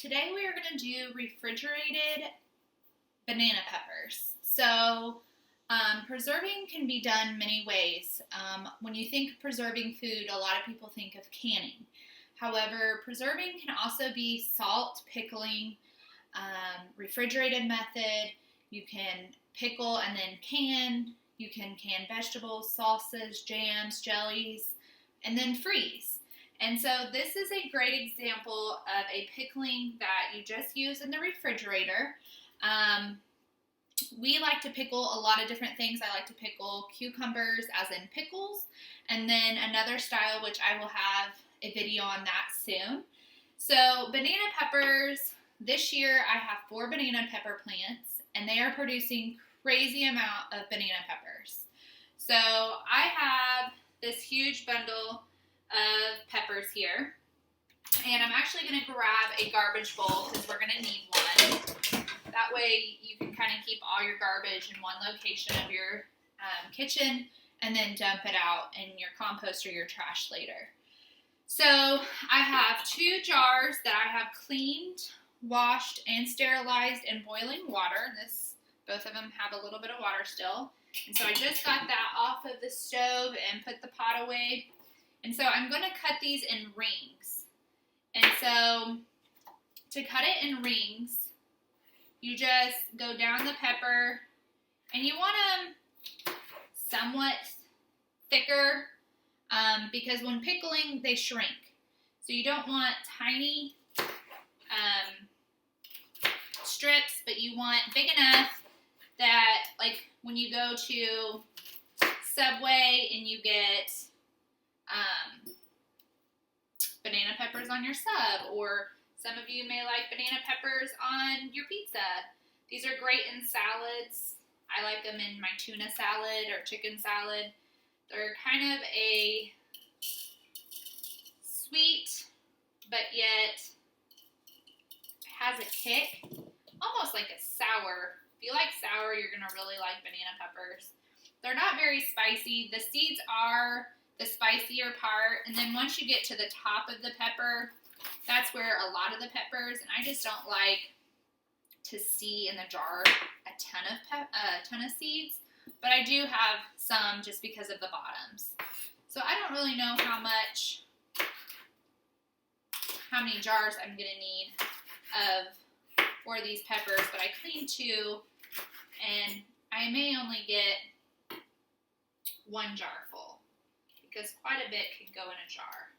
Today we are going to do refrigerated banana peppers. So preserving can be done many ways. When you think of preserving food, a lot of people think of canning. However, preserving can also be salt, pickling, refrigerated method. You can pickle and then can. You can can vegetables, sauces, jams, jellies, and then freeze. And so this is a great example of a pickling that you just use in the refrigerator. We like to pickle a lot of different things. I like to pickle cucumbers as in pickles, and then another style which I will have a video on that soon. So banana peppers, this year I have 4 banana pepper plants, and they are producing crazy amount of banana peppers. So I have this huge bundle of peppers here, and I'm actually going to grab a garbage bowl because we're going to need one. That way you can kind of keep all your garbage in one location of your kitchen and then dump it out in your compost or your trash later. So I have 2 jars that I have cleaned, washed, and sterilized in boiling water. Both of them have a little bit of water still. And so I just got that off of the stove and put the pot away. And so I'm going to cut these in rings. And so to cut it in rings, you just go down the pepper, and you want them somewhat thicker because when pickling, they shrink. So you don't want tiny strips, but you want big enough that, like, when you go to Subway and you get banana peppers on your sub, or some of you may like banana peppers on your pizza. These are great in salads. I like them in my tuna salad or chicken salad. They're kind of a sweet, but yet has a kick, almost like a sour. If you like sour, you're going to really like banana peppers. They're not very spicy. The seeds are the spicier part, and then once you get to the top of the pepper, that's where a lot of the peppers, and I just don't like to see in the jar a ton of seeds, but I do have some just because of the bottoms. So I don't really know how many jars I'm going to need for these peppers, but I cleaned 2, and I may only get 1 jar full, because quite a bit can go in a jar.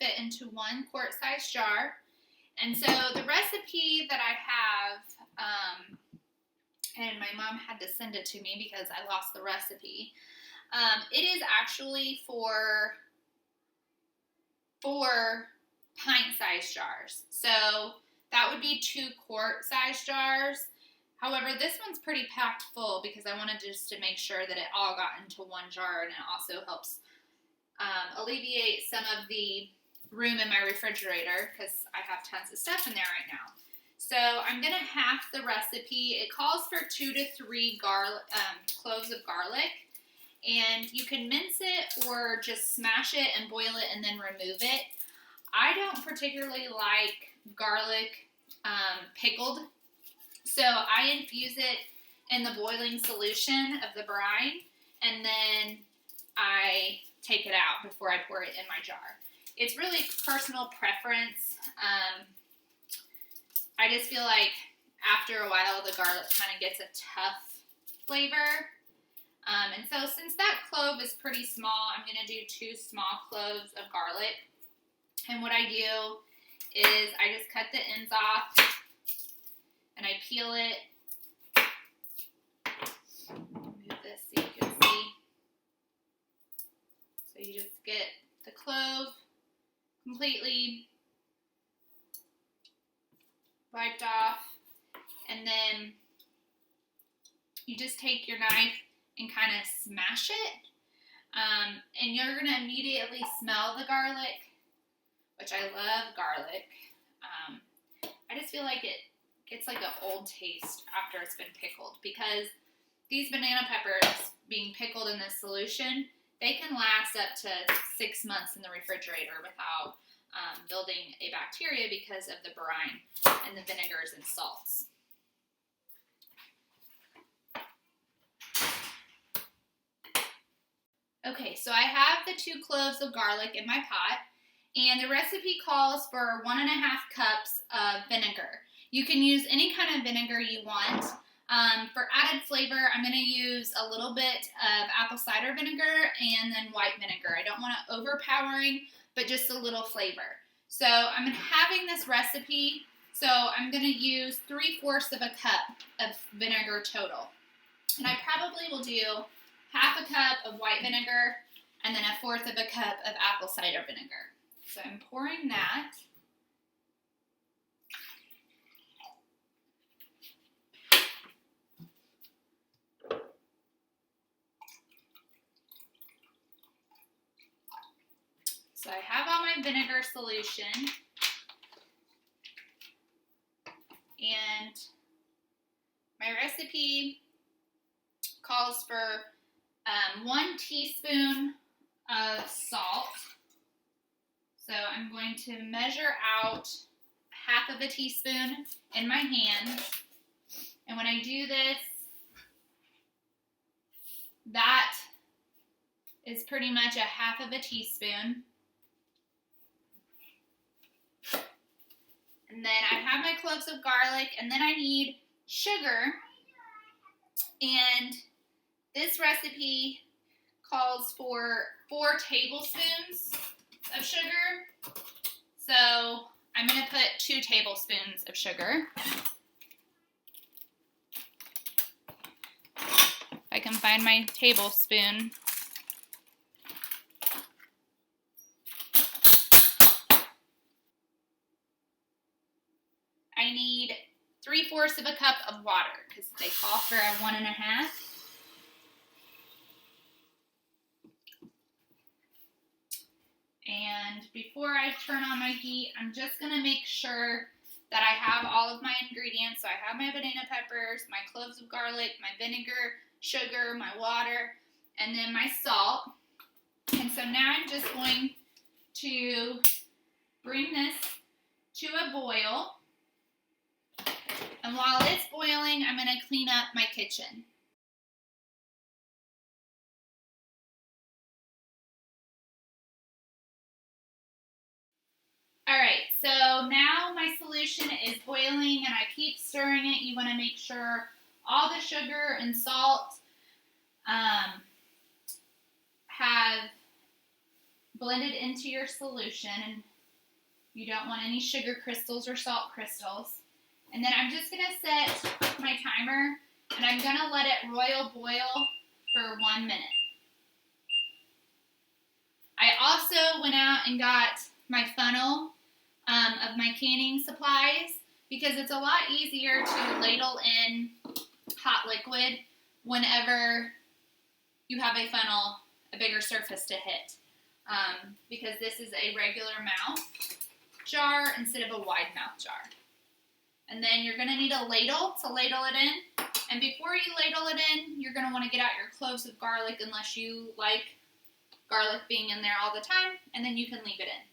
fit into 1 quart-size jar. And so the recipe that I have, and my mom had to send it to me because I lost the recipe, it is actually for 4 pint-sized jars. So that would be 2 quart-sized jars. However, this one's pretty packed full because I wanted just to make sure that it all got into 1 jar, and it also helps alleviate some of the room in my refrigerator because I have tons of stuff in there right now. So I'm going to half the recipe. It calls for 2 to 3 cloves of garlic, and you can mince it or just smash it and boil it and then remove it. I don't particularly like garlic pickled, so I infuse it in the boiling solution of the brine, and then I take it out before I pour it in my jar. It's really personal preference. I just feel like after a while the garlic kind of gets a tough flavor. And so since that clove is pretty small, I'm going to do 2 small cloves of garlic. And what I do is I just cut the ends off and I peel it. Move this so you can see. So you just get the clove completely wiped off, and then you just take your knife and kind of smash it, and you're going to immediately smell the garlic, which I love garlic. I just feel like it gets like an old taste after it's been pickled, because these banana peppers being pickled in this solution, they can last up to 6 months in the refrigerator without building a bacteria because of the brine and the vinegars and salts. Okay, so I have the 2 cloves of garlic in my pot, and the recipe calls for 1.5 cups of vinegar. You can use any kind of vinegar you want. For added flavor, I'm going to use a little bit of apple cider vinegar and then white vinegar. I don't want it overpowering, but just a little flavor. So I'm having this recipe, so I'm going to use 3/4 of a cup of vinegar total. And I probably will do 1/2 cup of white vinegar and then 1/4 of a cup of apple cider vinegar. So I'm pouring that. So I have all my vinegar solution, and my recipe calls for 1 teaspoon of salt. So I'm going to measure out 1/2 of a teaspoon in my hand, and when I do this, that is pretty much 1/2 of a teaspoon. And then I have my cloves of garlic, and then I need sugar. And this recipe calls for 4 tablespoons of sugar. So I'm going to put 2 tablespoons of sugar. If I can find my tablespoon. I need 3/4 of a cup of water because they call for a 1.5. And before I turn on my heat, I'm just going to make sure that I have all of my ingredients. So I have my banana peppers, my cloves of garlic, my vinegar, sugar, my water, and then my salt. And so now I'm just going to bring this to a boil. And while it's boiling, I'm going to clean up my kitchen. Alright, so now my solution is boiling and I keep stirring it. You want to make sure all the sugar and salt have blended into your solution. And You don't want any sugar crystals or salt crystals. And then I'm just going to set my timer, and I'm going to let it royal boil for 1 minute. I also went out and got my funnel of my canning supplies because it's a lot easier to ladle in hot liquid whenever you have a funnel, a bigger surface to hit. Because this is a regular mouth jar instead of a wide mouth jar. And then you're going to need a ladle to ladle it in. And before you ladle it in, you're going to want to get out your cloves of garlic unless you like garlic being in there all the time, and then you can leave it in.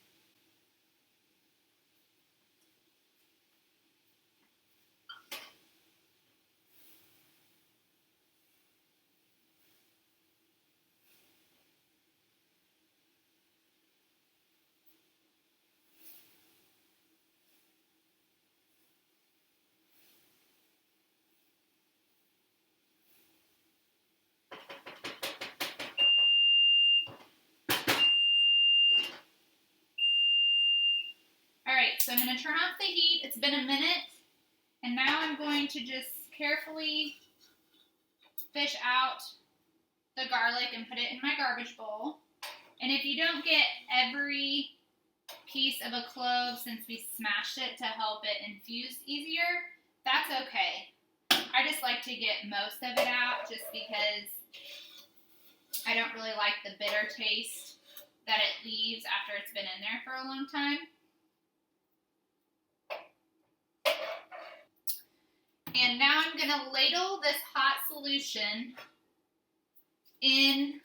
Alright, so I'm going to turn off the heat. It's been a minute, and now I'm going to just carefully fish out the garlic and put it in my garbage bowl. And if you don't get every piece of a clove, since we smashed it to help it infuse easier, that's okay. I just like to get most of it out just because I don't really like the bitter taste that it leaves after it's been in there for a long time. And now I'm going to ladle this hot solution in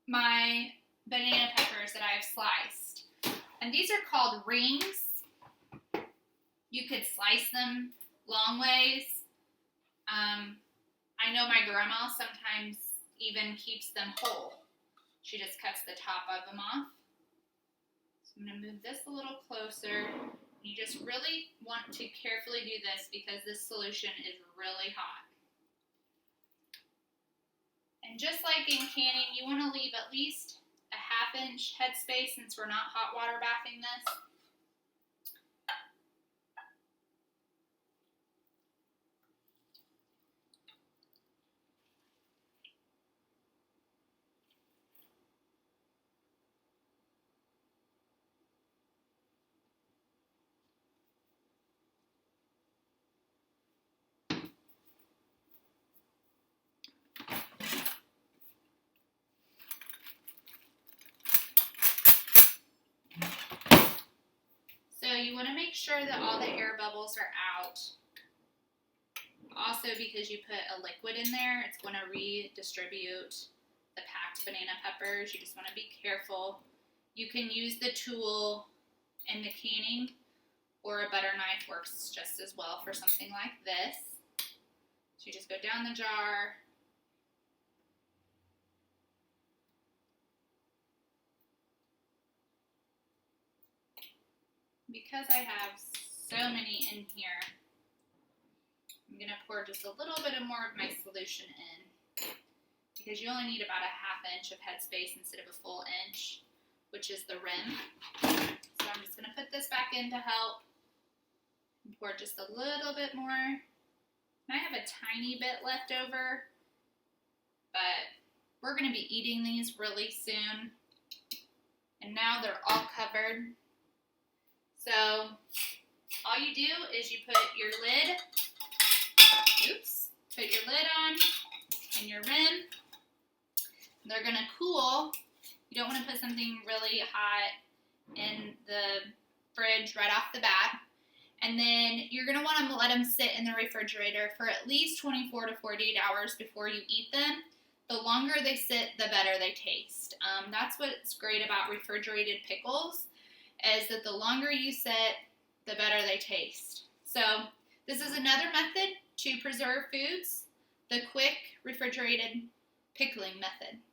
my banana peppers that I've sliced. And these are called rings. You could slice them long ways. I know my grandma sometimes even keeps them whole. She just cuts the top of them off. So I'm going to move this a little closer. You just really want to carefully do this because this solution is really hot. And just like in canning, you want to leave at least a 1/2 inch headspace since we're not hot water bathing this. So you want to make sure that all the air bubbles are out. Also, because you put a liquid in there, it's going to redistribute the packed banana peppers. You just want to be careful. You can use the tool in the canning, or a butter knife works just as well for something like this. So you just go down the jar. Because I have so many in here, I'm going to pour just a little bit more of my solution in, because you only need about a 1/2 inch of headspace instead of a full inch, which is the rim. So I'm just going to put this back in to help and pour just a little bit more. And I have a tiny bit left over, but we're going to be eating these really soon. And now they're all covered. So all you do is you put your lid, put your lid on and your rim. They're going to cool. You don't want to put something really hot in the fridge right off the bat. And then you're going to want to let them sit in the refrigerator for at least 24 to 48 hours before you eat them. The longer they sit, the better they taste. That's what's great about refrigerated pickles, is that the longer you sit, the better they taste. So this is another method to preserve foods, the quick refrigerated pickling method.